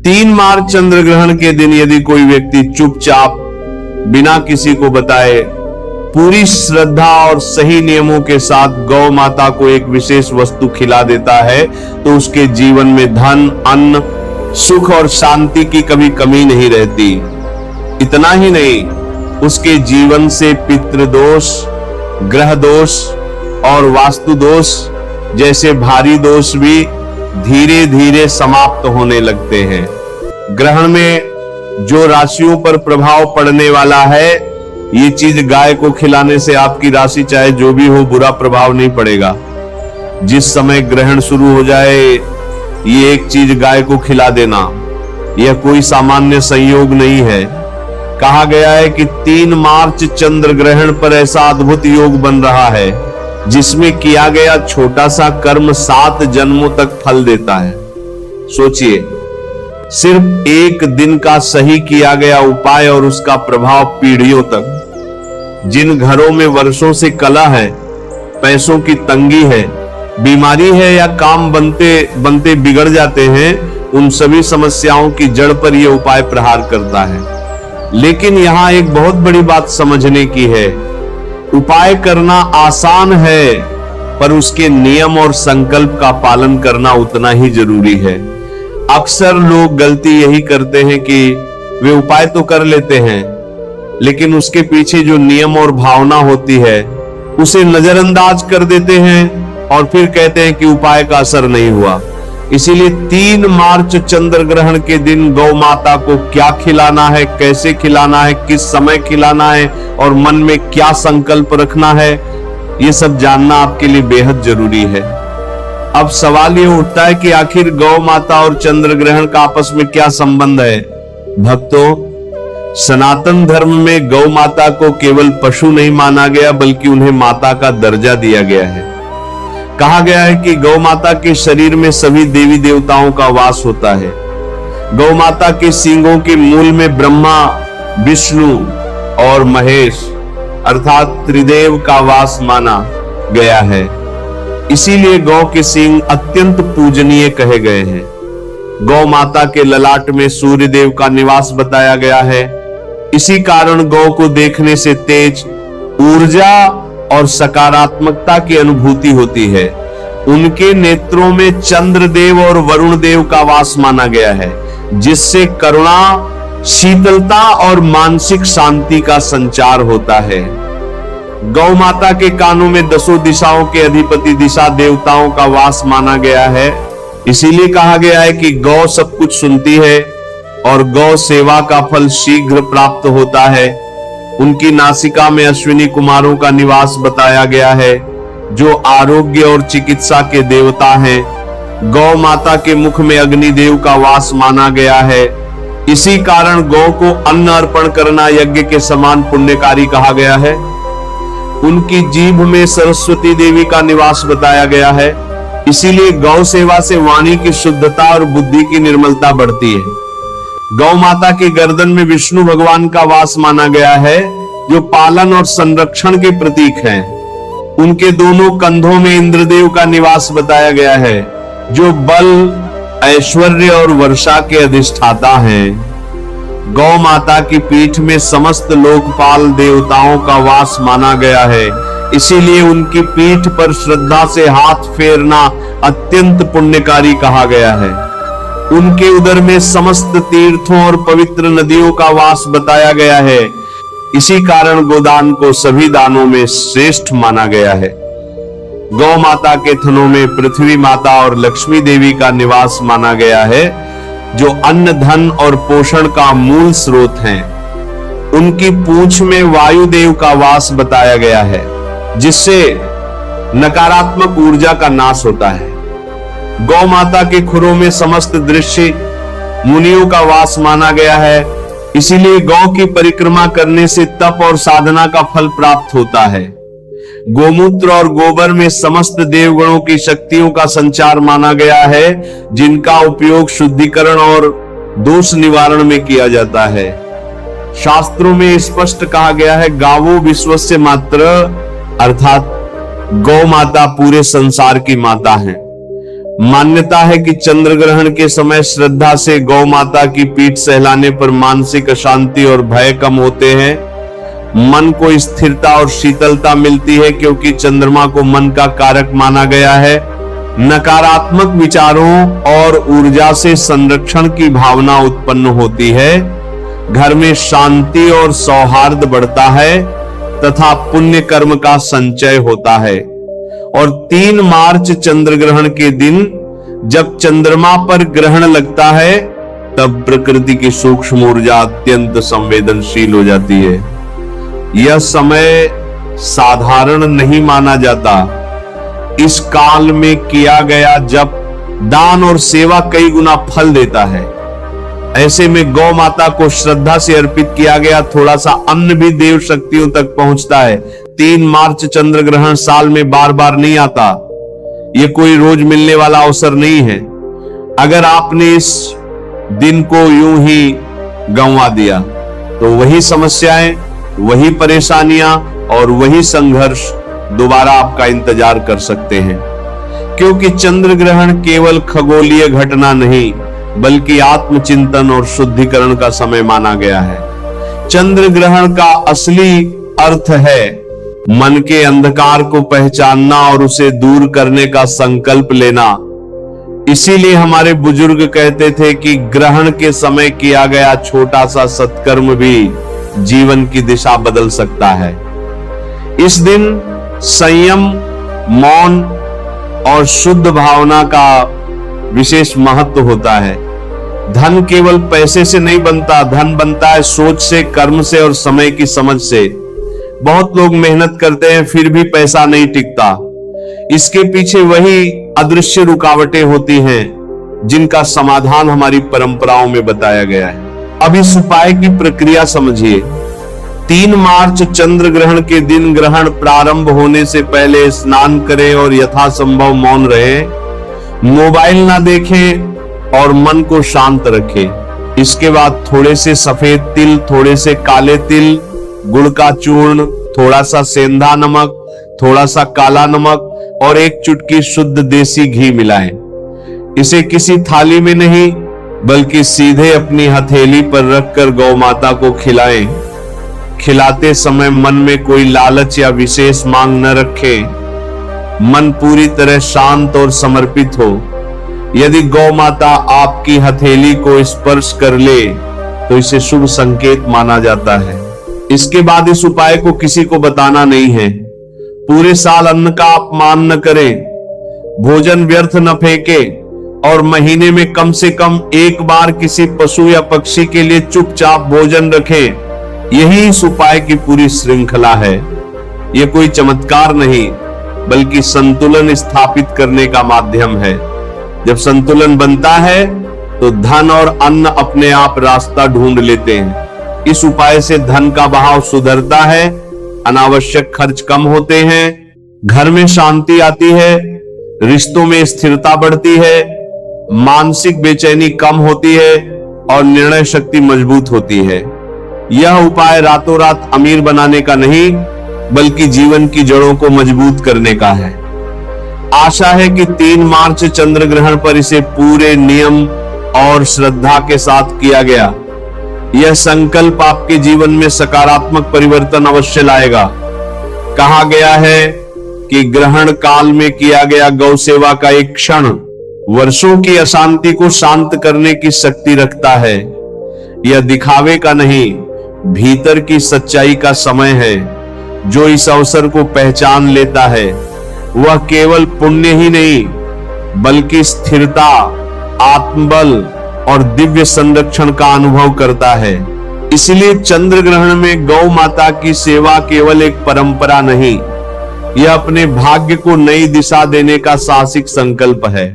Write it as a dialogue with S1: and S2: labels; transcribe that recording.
S1: 3 मार्च चंद्र ग्रहण के दिन यदि कोई व्यक्ति चुपचाप बिना किसी को बताए पूरी श्रद्धा और सही नियमों के साथ गौ माता को एक विशेष वस्तु खिला देता है तो उसके जीवन में धन, अन्न, सुख और शांति की कभी कमी नहीं रहती। इतना ही नहीं, उसके जीवन से पितृदोष, ग्रह दोष और वास्तु दोष जैसे भारी दोष भी धीरे धीरे समाप्त होने लगते हैं। ग्रहण में जो राशियों पर प्रभाव पड़ने वाला है, ये चीज गाय को खिलाने से आपकी राशि चाहे जो भी हो बुरा प्रभाव नहीं पड़ेगा। जिस समय ग्रहण शुरू हो जाए ये एक चीज गाय को खिला देना, यह कोई सामान्य संयोग नहीं है। कहा गया है कि 3 मार्च चंद्र ग्रहण पर ऐसा अद्भुत योग बन रहा है जिसमें किया गया छोटा सा कर्म 7 जन्मों तक फल देता है। सोचिए, सिर्फ एक दिन का सही किया गया उपाय और उसका प्रभाव पीढ़ियों तक। जिन घरों में वर्षों से कलह है, पैसों की तंगी है, बीमारी है या काम बनते बनते बिगड़ जाते हैं, उन सभी समस्याओं की जड़ पर यह उपाय प्रहार करता है। लेकिन यहां एक बहुत बड़ी बात समझने की है। उपाय करना आसान है, पर उसके नियम और संकल्प का पालन करना उतना ही जरूरी है। अक्सर लोग गलती यही करते हैं कि वे उपाय तो कर लेते हैं, लेकिन उसके पीछे जो नियम और भावना होती है उसे नजरअंदाज कर देते हैं और फिर कहते हैं कि उपाय का असर नहीं हुआ। इसीलिए 3 मार्च चंद्र ग्रहण के दिन गौ माता को क्या खिलाना है, कैसे खिलाना है, किस समय खिलाना है और मन में क्या संकल्प रखना है, ये सब जानना आपके लिए बेहद जरूरी है। अब सवाल ये उठता है कि आखिर गौ माता और चंद्र ग्रहण का आपस में क्या संबंध है। भक्तों, सनातन धर्म में गौ माता को केवल पशु नहीं माना गया, बल्कि उन्हें माता का दर्जा दिया गया है। कहा गया है कि गौ माता के शरीर में सभी देवी देवताओं का वास होता है। गौ माता के सींगों के मूल में ब्रह्मा, विष्णु और महेश अर्थात त्रिदेव का वास माना गया है। इसीलिए गौ के सींग अत्यंत पूजनीय कहे गए हैं। गौ माता के ललाट में सूर्य देव का निवास बताया गया है। इसी कारण गौ को देखने से तेज, ऊर्जा और सकारात्मकता की अनुभूति होती है। उनके नेत्रों में चंद्रदेव और वरुण देव का वास माना गया है, जिससे करुणा, शीतलता और मानसिक शांति का संचार होता है। गौ माता के कानों में 10 दिशाओं के अधिपति दिशा देवताओं का वास माना गया है। इसीलिए कहा गया है कि गौ सब कुछ सुनती है और गौ सेवा का फल शीघ्र प्राप्त होता है। उनकी नासिका में अश्विनी कुमारों का निवास बताया गया है, जो आरोग्य और चिकित्सा के देवता हैं। गौ माता के मुख में अग्निदेव का वास माना गया है। इसी कारण गौ को अन्न अर्पण करना यज्ञ के समान पुण्यकारी कहा गया है। उनकी जीभ में सरस्वती देवी का निवास बताया गया है। इसीलिए गौ सेवा से वाणी की शुद्धता और बुद्धि की निर्मलता बढ़ती है। गौ माता के गर्दन में विष्णु भगवान का वास माना गया है, जो पालन और संरक्षण के प्रतीक हैं। उनके दोनों कंधों में इंद्रदेव का निवास बताया गया है, जो बल, ऐश्वर्य और वर्षा के अधिष्ठाता हैं। गौ माता की पीठ में समस्त लोकपाल देवताओं का वास माना गया है। इसीलिए उनकी पीठ पर श्रद्धा से हाथ फेरना अत्यंत पुण्यकारी कहा गया है। उनके उदर में समस्त तीर्थों और पवित्र नदियों का वास बताया गया है। इसी कारण गोदान को सभी दानों में श्रेष्ठ माना गया है। गौ माता के थनों में पृथ्वी माता और लक्ष्मी देवी का निवास माना गया है, जो अन्न, धन और पोषण का मूल स्रोत हैं। उनकी पूंछ में वायुदेव का वास बताया गया है, जिससे नकारात्मक ऊर्जा का नाश होता है। गौ माता के खुरों में समस्त दृश्य मुनियों का वास माना गया है। इसीलिए गौ की परिक्रमा करने से तप और साधना का फल प्राप्त होता है। गोमूत्र और गोबर में समस्त देवगणों की शक्तियों का संचार माना गया है, जिनका उपयोग शुद्धिकरण और दोष निवारण में किया जाता है। शास्त्रों में स्पष्ट कहा गया है, गावो विश्वस्य मात्र, अर्थात गौ माता पूरे संसार की माता है। मान्यता है कि चंद्र ग्रहण के समय श्रद्धा से गौ माता की पीठ सहलाने पर मानसिक अशांति और भय कम होते हैं। मन को स्थिरता और शीतलता मिलती है, क्योंकि चंद्रमा को मन का कारक माना गया है। नकारात्मक विचारों और ऊर्जा से संरक्षण की भावना उत्पन्न होती है। घर में शांति और सौहार्द बढ़ता है तथा पुण्य कर्म का संचय होता है। और 3 मार्च चंद्र ग्रहण के दिन जब चंद्रमा पर ग्रहण लगता है, तब प्रकृति की सूक्ष्म ऊर्जा अत्यंत संवेदनशील हो जाती है। यह समय साधारण नहीं माना जाता। इस काल में किया गया जप, दान और सेवा कई गुना फल देता है। ऐसे में गौ माता को श्रद्धा से अर्पित किया गया थोड़ा सा अन्न भी देव शक्तियों तक पहुंचता है। 3 मार्च चंद्र ग्रहण साल में बार बार नहीं आता। यह कोई रोज मिलने वाला अवसर नहीं है। अगर आपने इस दिन को यूं ही गंवा दिया तो वही समस्याएं, वही परेशानियां और वही संघर्ष दोबारा आपका इंतजार कर सकते हैं। क्योंकि चंद्र ग्रहण केवल खगोलीय घटना नहीं, बल्कि आत्मचिंतन और शुद्धिकरण का समय माना गया है। चंद्र ग्रहण का असली अर्थ है मन के अंधकार को पहचानना और उसे दूर करने का संकल्प लेना। इसीलिए हमारे बुजुर्ग कहते थे कि ग्रहण के समय किया गया छोटा सा सत्कर्म भी जीवन की दिशा बदल सकता है। इस दिन संयम, मौन और शुद्ध भावना का विशेष महत्व होता है। धन केवल पैसे से नहीं बनता, धन बनता है सोच से, कर्म से और समय की समझ से। बहुत लोग मेहनत करते हैं फिर भी पैसा नहीं टिकता। इसके पीछे वही अदृश्य रुकावटें होती हैं जिनका समाधान हमारी परंपराओं में बताया गया है। अब इस उपाय की प्रक्रिया समझिए। 3 मार्च चंद्र ग्रहण के दिन ग्रहण प्रारंभ होने से पहले स्नान करें और यथासंभव मौन रहें। मोबाइल ना देखें और मन को शांत रखें। इसके बाद थोड़े से सफेद तिल, थोड़े से काले तिल, गुड़ का चूर्ण, थोड़ा सा सेंधा नमक, थोड़ा सा काला नमक और 1 चुटकी शुद्ध देसी घी मिलाएं। इसे किसी थाली में नहीं बल्कि सीधे अपनी हथेली पर रखकर गौ माता को खिलाएं। खिलाते समय मन में कोई लालच या विशेष मांग न रखें। मन पूरी तरह शांत और समर्पित हो। यदि गौ माता आपकी हथेली को स्पर्श कर ले तो इसे शुभ संकेत माना जाता है। इसके बाद इस उपाय को किसी को बताना नहीं है। पूरे साल अन्न का अपमान न करें, भोजन व्यर्थ न फेंकें और महीने में कम से कम एक बार किसी पशु या पक्षी के लिए चुपचाप भोजन रखें। यही इस उपाय की पूरी श्रृंखला है। यह कोई चमत्कार नहीं बल्कि संतुलन स्थापित करने का माध्यम है। जब संतुलन बनता है तो धन और अन्न अपने आप रास्ता ढूंढ लेते हैं। इस उपाय से धन का बहाव सुधरता है, अनावश्यक खर्च कम होते हैं, घर में शांति आती है, रिश्तों में स्थिरता बढ़ती है, मानसिक बेचैनी कम होती है और निर्णय शक्ति मजबूत होती है। यह उपाय रातों रात अमीर बनाने का नहीं बल्कि जीवन की जड़ों को मजबूत करने का है। आशा है कि 3 मार्च चंद्र ग्रहण पर इसे पूरे नियम और श्रद्धा के साथ किया गया। यह संकल्प आपके जीवन में सकारात्मक परिवर्तन अवश्य लाएगा। कहा गया है कि ग्रहण काल में किया गया गौ सेवा का एक क्षण वर्षों की अशांति को शांत करने की शक्ति रखता है। यह दिखावे का नहीं, भीतर की सच्चाई का समय है। जो इस अवसर को पहचान लेता है वह केवल पुण्य ही नहीं बल्कि स्थिरता, आत्मबल और दिव्य संरक्षण का अनुभव करता है। इसलिए चंद्र ग्रहण में गौ माता की सेवा केवल एक परंपरा नहीं, यह अपने भाग्य को नई दिशा देने का साहसिक संकल्प है।